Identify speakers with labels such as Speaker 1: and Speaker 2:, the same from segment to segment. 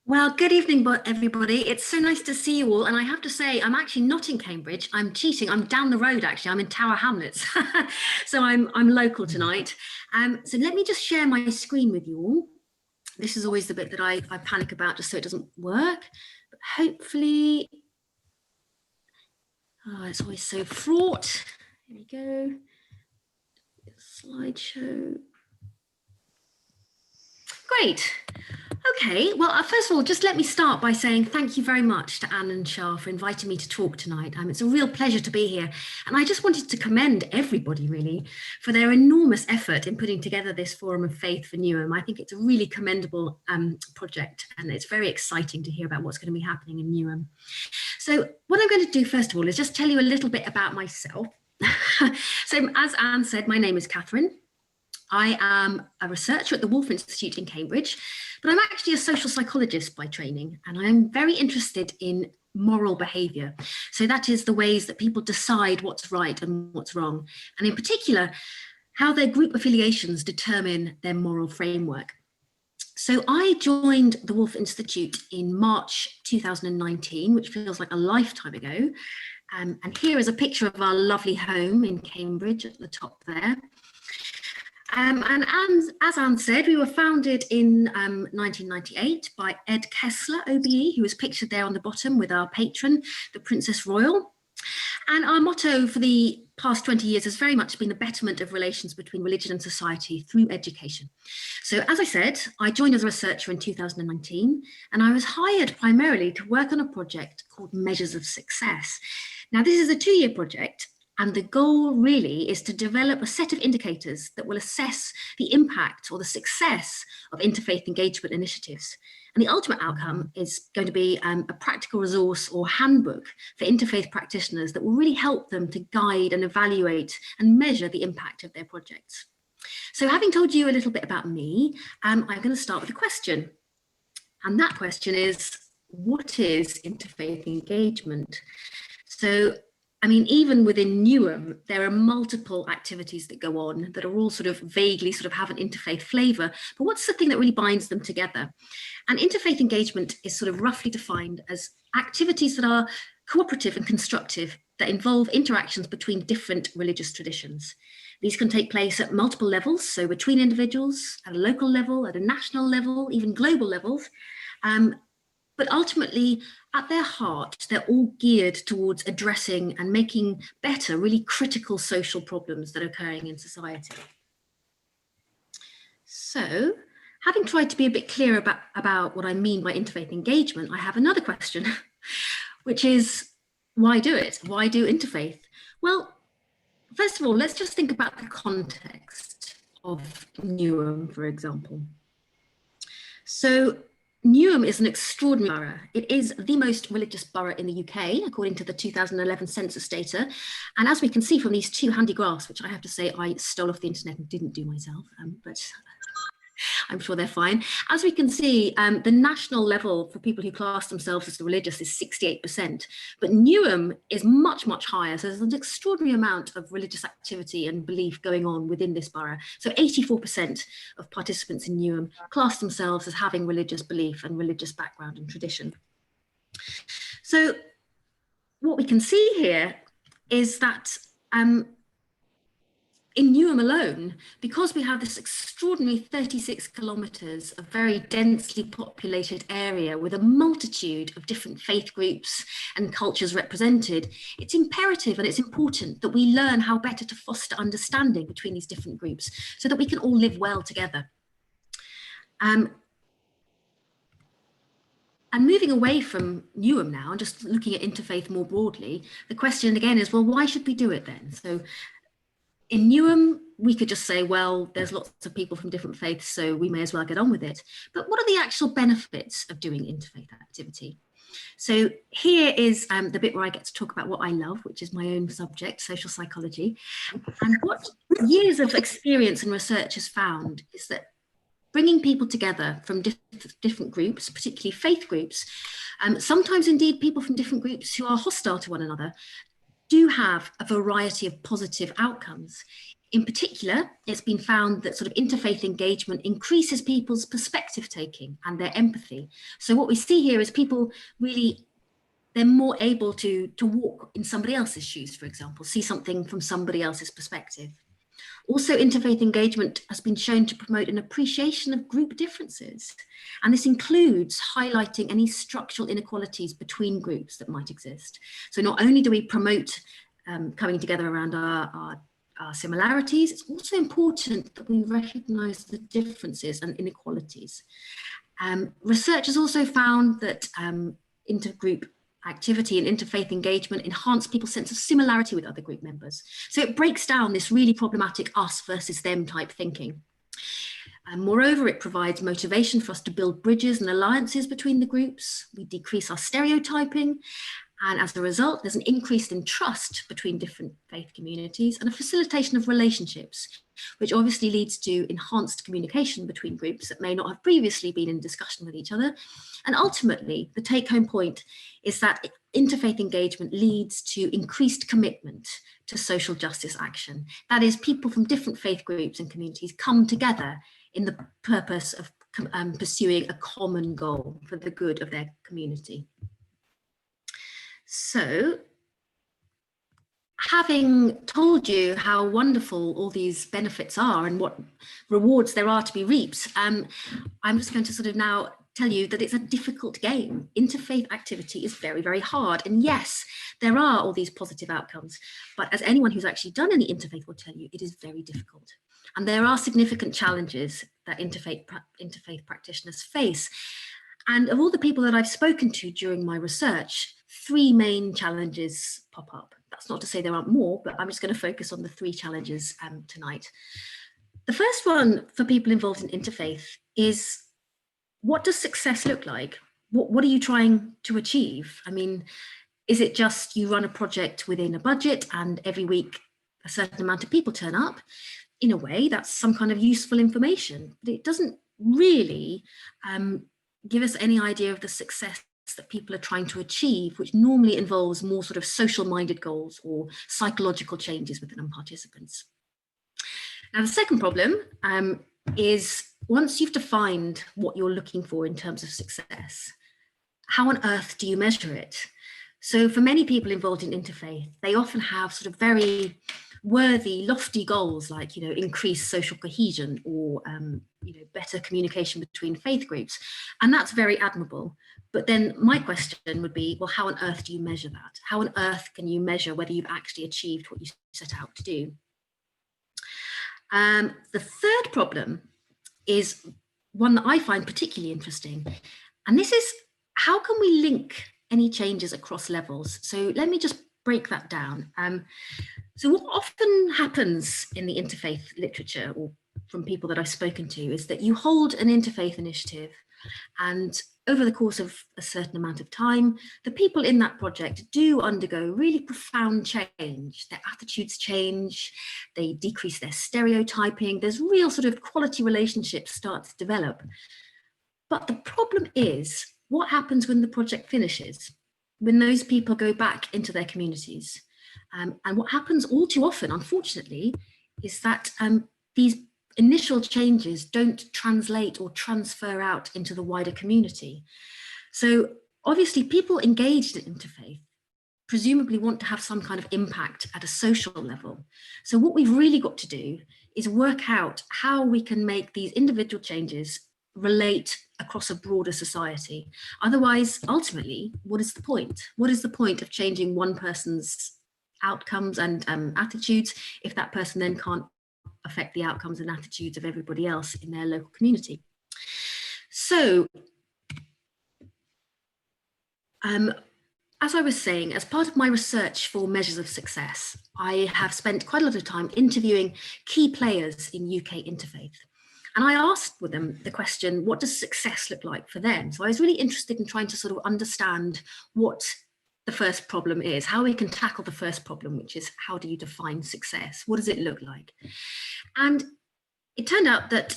Speaker 1: Well, good evening, everybody. It's so nice to see you all. And I have to say, I'm actually not in Cambridge. I'm cheating. I'm down the road, actually. I'm in Tower Hamlets. So I'm local tonight. So let me just share my screen with you all. This is always the bit that I panic about just so it doesn't work. But hopefully, oh, it's always so fraught. Here we go. Slideshow. Great. Okay, well, first of all, just let me start by saying thank you very much to Anne and Shah for inviting me to talk tonight. It's a real pleasure to be here. And I just wanted to commend everybody, really, for their enormous effort in putting together this Forum of Faith for Newham. I think it's a really commendable project, and it's very exciting to hear about what's going to be happening in Newham. So what I'm going to do, first of all, is just tell you a little bit about myself. So as Anne said, my name is Katherine. I am a researcher at the Woolf Institute in Cambridge, but I'm actually a social psychologist by training, and I'm very interested in moral behaviour. So that is the ways that people decide what's right and what's wrong, and in particular, how their group affiliations determine their moral framework. So I joined the Woolf Institute in March 2019, which feels like a lifetime ago. And here is a picture of our lovely home in Cambridge at the top there. And as Anne said, we were founded in 1998 by Ed Kessler, OBE, who was pictured there on the bottom with our patron, the Princess Royal. And our motto for the past 20 years has very much been the betterment of relations between religion and society through education. So as I said, I joined as a researcher in 2019, and I was hired primarily to work on a project called Measures of Success. Now, this is a 2-year project, and the goal really is to develop a set of indicators that will assess the impact or the success of interfaith engagement initiatives. And the ultimate outcome is going to be a practical resource or handbook for interfaith practitioners that will really help them to guide and evaluate and measure the impact of their projects. So having told you a little bit about me, I'm going to start with a question. And that question is, what is interfaith engagement? So I mean, even within Newham, there are multiple activities that go on that are all sort of vaguely sort of have an interfaith flavour, but what's the thing that really binds them together? And interfaith engagement is sort of roughly defined as activities that are cooperative and constructive that involve interactions between different religious traditions. These can take place at multiple levels, so between individuals, at a local level, at a national level, even global levels. But ultimately, at their heart, they're all geared towards addressing and making better really critical social problems that are occurring in society. So, having tried to be a bit clear about what I mean by interfaith engagement, I have another question, which is, why do it? Why do interfaith? Well, first of all, let's just think about the context of Newham, for example. So, Newham is an extraordinary borough. It is the most religious borough in the UK, according to the 2011 census data. And as we can see from these 2 handy graphs, which I have to say I stole off the internet and didn't do myself, but I'm sure they're fine. As we can see, the national level for people who class themselves as religious is 68%, but Newham is much, much higher. So there's an extraordinary amount of religious activity and belief going on within this borough. So 84% of participants in Newham class themselves as having religious belief and religious background and tradition. So what we can see here is that in Newham alone, because we have this extraordinary 36 kilometres of very densely populated area with a multitude of different faith groups and cultures represented, it's imperative and it's important that we learn how better to foster understanding between these different groups so that we can all live well together. And moving away from Newham now and just looking at interfaith more broadly, the question again is, well, why should we do it then? So in Newham, we could just say, well, there's lots of people from different faiths, so we may as well get on with it. But what are the actual benefits of doing interfaith activity? So here is the bit where I get to talk about what I love, which is my own subject, social psychology. And what years of experience and research has found is that bringing people together from different groups, particularly faith groups, sometimes indeed people from different groups who are hostile to one another, do have a variety of positive outcomes. In particular, it's been found that sort of interfaith engagement increases people's perspective taking and their empathy. So what we see here is people really, they're more able to walk in somebody else's shoes, for example, see something from somebody else's perspective. Also, interfaith engagement has been shown to promote an appreciation of group differences. And this includes highlighting any structural inequalities between groups that might exist. So not only do we promote coming together around our similarities, it's also important that we recognise the differences and inequalities. Research has also found that intergroup activity and interfaith engagement enhance people's sense of similarity with other group members. So it breaks down this really problematic us versus them type thinking. And moreover, it provides motivation for us to build bridges and alliances between the groups. We decrease our stereotyping. And as a result, there's an increase in trust between different faith communities and a facilitation of relationships, which obviously leads to enhanced communication between groups that may not have previously been in discussion with each other. And ultimately, the take-home point is that interfaith engagement leads to increased commitment to social justice action. That is, people from different faith groups and communities come together in the purpose of pursuing a common goal for the good of their community. So, having told you how wonderful all these benefits are and what rewards there are to be reaped, I'm just going to sort of now tell you that it's a difficult game. Interfaith activity is very, very hard. And yes, there are all these positive outcomes, but as anyone who's actually done any interfaith will tell you, it is very difficult. And there are significant challenges that interfaith practitioners face. And of all the people that I've spoken to during my research, 3 main challenges pop up. That's not to say there aren't more, but I'm just going to focus on the 3 challenges tonight. The first one for people involved in interfaith is, what does success look like? What are you trying to achieve? I mean, is it just you run a project within a budget and every week a certain amount of people turn up? In a way, that's some kind of useful information, but it doesn't really give us any idea of the success that people are trying to achieve, which normally involves more sort of social-minded goals or psychological changes within participants. Now, the second problem is, once you've defined what you're looking for in terms of success, how on earth do you measure it? So for many people involved in interfaith, they often have sort of very worthy, lofty goals like, increase social cohesion or, better communication between faith groups. And that's very admirable. But then my question would be, well, how on earth do you measure that? How on earth can you measure whether you've actually achieved what you set out to do? The third problem is one that I find particularly interesting. And this is, how can we link any changes across levels? So let me just break that down. So what often happens in the interfaith literature, or from people that I've spoken to, is that you hold an interfaith initiative, and over the course of a certain amount of time, the people in that project do undergo really profound change. Their attitudes change, they decrease their stereotyping, there's real sort of quality relationships start to develop. But the problem is, what happens when the project finishes? When those people go back into their communities? And what happens all too often, unfortunately, is that these initial changes don't translate or transfer out into the wider community. So obviously people engaged in interfaith presumably want to have some kind of impact at a social level. So what we've really got to do is work out how we can make these individual changes relate across a broader society. Otherwise, ultimately, what is the point? What is the point of changing one person's outcomes and attitudes if that person then can't affect the outcomes and attitudes of everybody else in their local community? So, as I was saying, as part of my research for measures of success, I have spent quite a lot of time interviewing key players in UK interfaith. And I asked with them the question, what does success look like for them? So I was really interested in trying to sort of understand what the first problem is, how we can tackle the first problem, which is, how do you define success? What does it look like? And it turned out that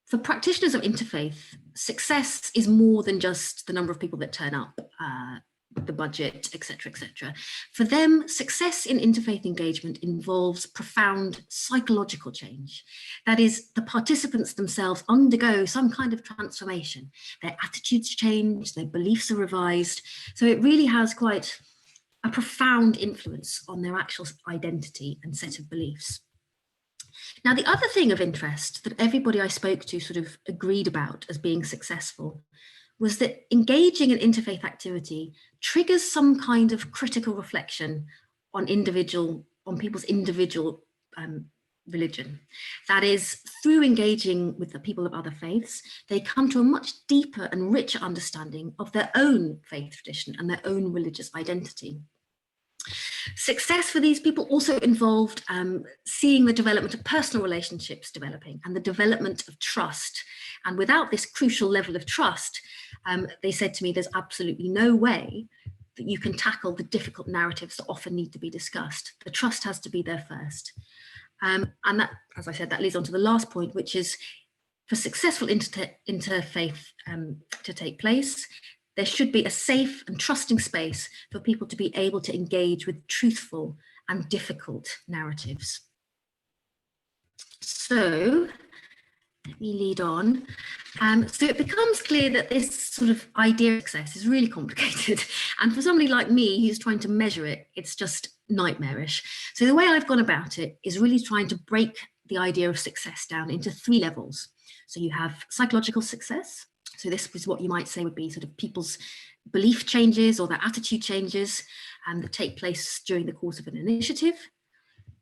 Speaker 1: for practitioners of interfaith, success is more than just the number of people that turn up. the budget, etc., etc. For them, success in interfaith engagement involves profound psychological change. That is, the participants themselves undergo some kind of transformation. Their attitudes change, their beliefs are revised. So it really has quite a profound influence on their actual identity and set of beliefs. Now, the other thing of interest that everybody I spoke to sort of agreed about as being successful was that engaging in interfaith activity triggers some kind of critical reflection on people's individual religion. That is, through engaging with the people of other faiths, they come to a much deeper and richer understanding of their own faith tradition and their own religious identity. Success for these people also involved seeing the development of personal relationships developing and the development of trust. And without this crucial level of trust, they said to me, there's absolutely no way that you can tackle the difficult narratives that often need to be discussed. The trust has to be there first. And that, as I said, that leads on to the last point, which is for successful interfaith to take place, there should be a safe and trusting space for people to be able to engage with truthful and difficult narratives. So let me lead on. So it becomes clear that this sort of idea of success is really complicated. And for somebody like me who's trying to measure it, it's just nightmarish. So the way I've gone about it is really trying to break the idea of success down into 3 levels. So you have psychological success. So this is what you might say would be sort of people's belief changes or their attitude changes that take place during the course of an initiative.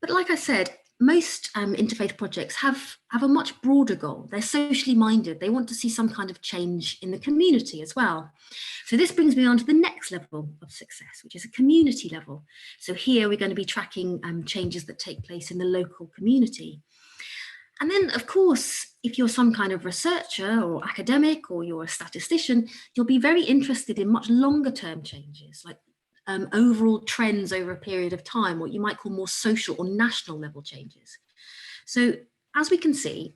Speaker 1: But like I said, most interfaith projects have a much broader goal. They're socially minded. They want to see some kind of change in the community as well. So this brings me on to the next level of success, which is a community level. So here we're going to be tracking changes that take place in the local community. And then, of course, if you're some kind of researcher or academic or you're a statistician, you'll be very interested in much longer term changes, like overall trends over a period of time, what you might call more social or national level changes. So as we can see,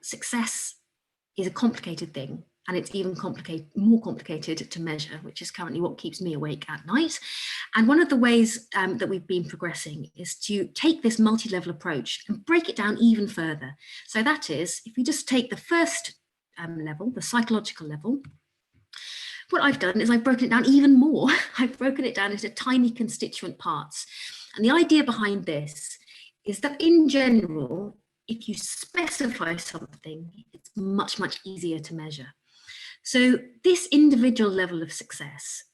Speaker 1: success is a complicated thing, and it's even more complicated to measure, which is currently what keeps me awake at night. And one of the ways that we've been progressing is to take this multi-level approach and break it down even further. So that is, if we just take the first level, the psychological level, what I've done is I've broken it down even more. I've broken it down into tiny constituent parts. And the idea behind this is that in general, if you specify something, it's much, much easier to measure. So this individual level of success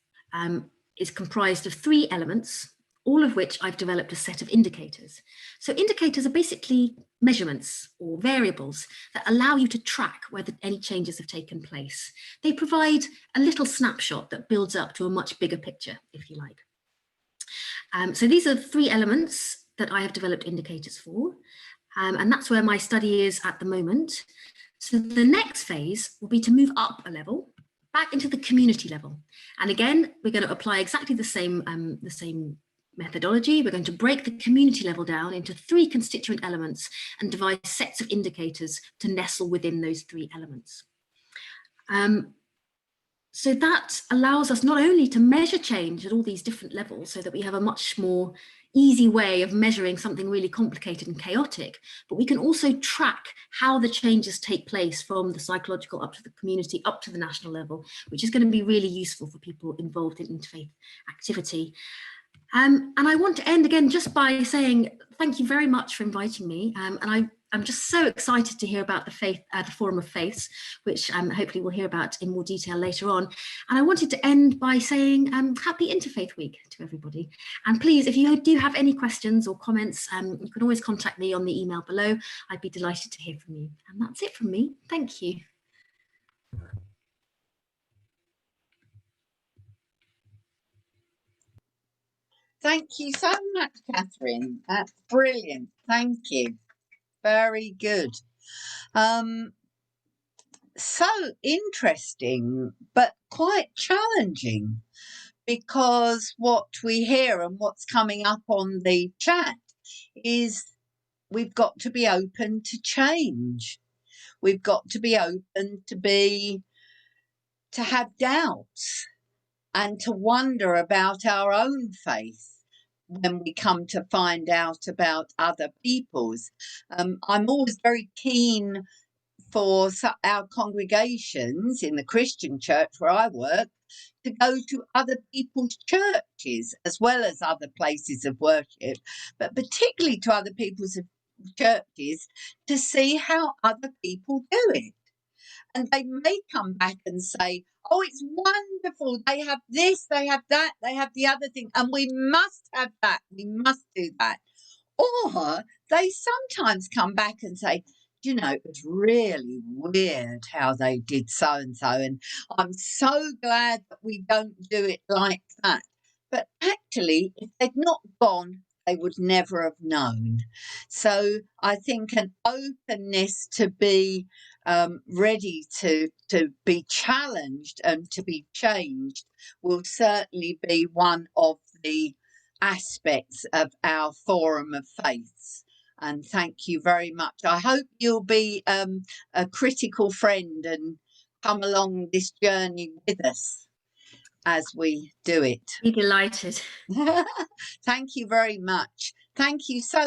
Speaker 1: is comprised of 3 elements, all of which I've developed a set of indicators. So indicators are basically measurements or variables that allow you to track whether any changes have taken place. They provide a little snapshot that builds up to a much bigger picture, if you like. So these are 3 elements that I have developed indicators for, and that's where my study is at the moment. So the next phase will be to move up a level, back into the community level. And again, we're going to apply exactly the same methodology. We're going to break the community level down into 3 constituent elements and devise sets of indicators to nestle within those 3 elements. So that allows us not only to measure change at all these different levels so that we have a much more easy way of measuring something really complicated and chaotic, but we can also track how the changes take place from the psychological up to the community, up to the national level, which is going to be really useful for people involved in interfaith activity. And I want to end again just by saying thank you very much for inviting me. And I'm just so excited to hear about the Forum of Faiths, which hopefully we'll hear about in more detail later on. And I wanted to end by saying happy Interfaith Week to everybody. And please, if you do have any questions or comments, you can always contact me on the email below. I'd be delighted to hear from you. And that's it from me. Thank you.
Speaker 2: Thank you so much, Katherine. That's brilliant. Thank you. Very good. So interesting, but quite challenging, because what we hear and what's coming up on the chat is we've got to be open to change. We've got to be open to have doubts. and to wonder about our own faith when we come to find out about other people's. I'm always very keen for our congregations in the Christian church where I work to go to other people's churches as well as other places of worship, but particularly to other people's churches to see how other people do it. And they may come back and say, oh, it's wonderful. They have this, they have that, they have the other thing, and we must have that. We must do that. Or they sometimes come back and say, you know, it was really weird how they did so and so. And I'm so glad that we don't do it like that. But actually, if they'd not gone, they would never have known. So I think an openness to be ready to be challenged and to be changed will certainly be one of the aspects of our Forum of Faiths. And thank you very much. I hope you'll be a critical friend and come along this journey with us as we do it.
Speaker 1: Be delighted.
Speaker 2: Thank you very much. Thank you so